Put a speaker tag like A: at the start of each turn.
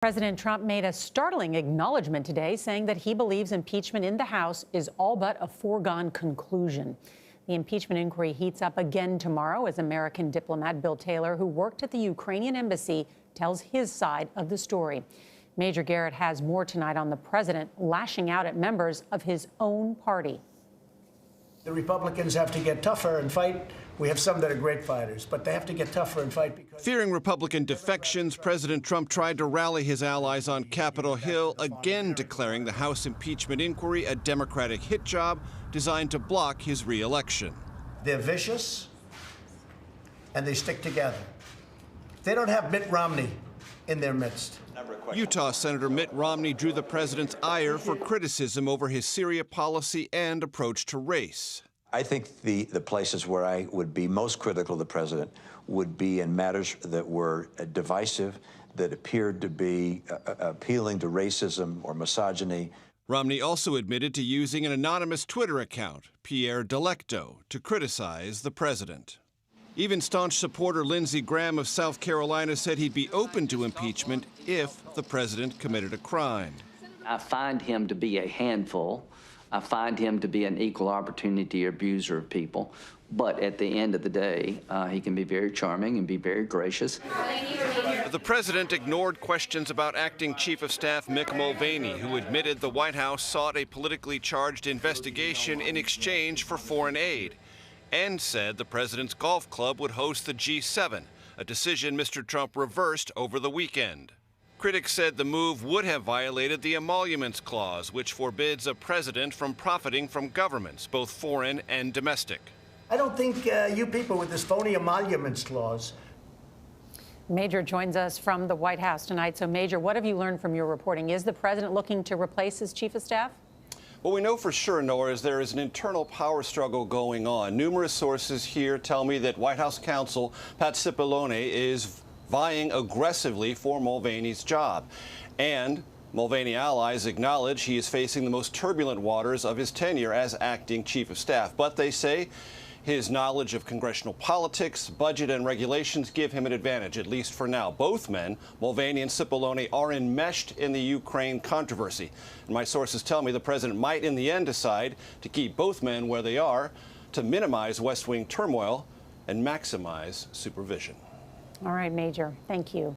A: President Trump made a startling acknowledgement today, saying that he believes impeachment in the House is all but a foregone conclusion. The impeachment inquiry heats up again tomorrow as American diplomat Bill Taylor, who worked at the Ukrainian embassy, tells his side of the story. Major Garrett has more tonight on the president lashing out at members of his own party.
B: The Republicans have to get tougher and fight. We have some that are great fighters, but they have to get tougher and fight because...
C: Fearing Republican defections, President Trump tried to rally his allies on Capitol Hill, again declaring the House impeachment inquiry a Democratic hit job designed to block his re-election.
B: They're vicious, and they stick together. They don't have Mitt Romney in their midst.
C: Utah Senator Mitt Romney drew the president's ire for criticism over his Syria policy and approach to race.
D: I think the places where I would be most critical of the president would be in matters that were divisive, that appeared to be appealing to racism or misogyny.
C: Romney also admitted to using an anonymous Twitter account, Pierre Delecto, to criticize the president. Even staunch supporter Lindsey Graham of South Carolina said he'd be open to impeachment if the president committed a crime.
E: I find him to be a handful. I find him to be an equal opportunity abuser of people. But at the end of the day, he can be very charming and be very gracious.
C: The president ignored questions about acting Chief of Staff Mick Mulvaney, who admitted the White House sought a politically charged investigation in exchange for foreign aid, and said the president's golf club would host the G7, a decision Mr. Trump reversed over the weekend. Critics said the move would have violated the Emoluments Clause, which forbids a president from profiting from governments, both foreign and domestic.
B: I don't think you people with this phony Emoluments Clause.
A: Major joins us from the White House tonight. So, Major, what have you learned from your reporting? Is the president looking to replace his chief of staff?
C: What we know for sure, Nora, is there is an internal power struggle going on. Numerous sources here tell me that White House counsel Pat Cipollone is vying aggressively for Mulvaney's job. And Mulvaney allies acknowledge he is facing the most turbulent waters of his tenure as acting chief of staff. But they say his knowledge of congressional politics, budget, and regulations give him an advantage, at least for now. Both men, Mulvaney and Cipollone, are enmeshed in the Ukraine controversy. And my sources tell me the president might in the end decide to keep both men where they are to minimize West Wing turmoil and maximize supervision.
A: All right, Major. Thank you.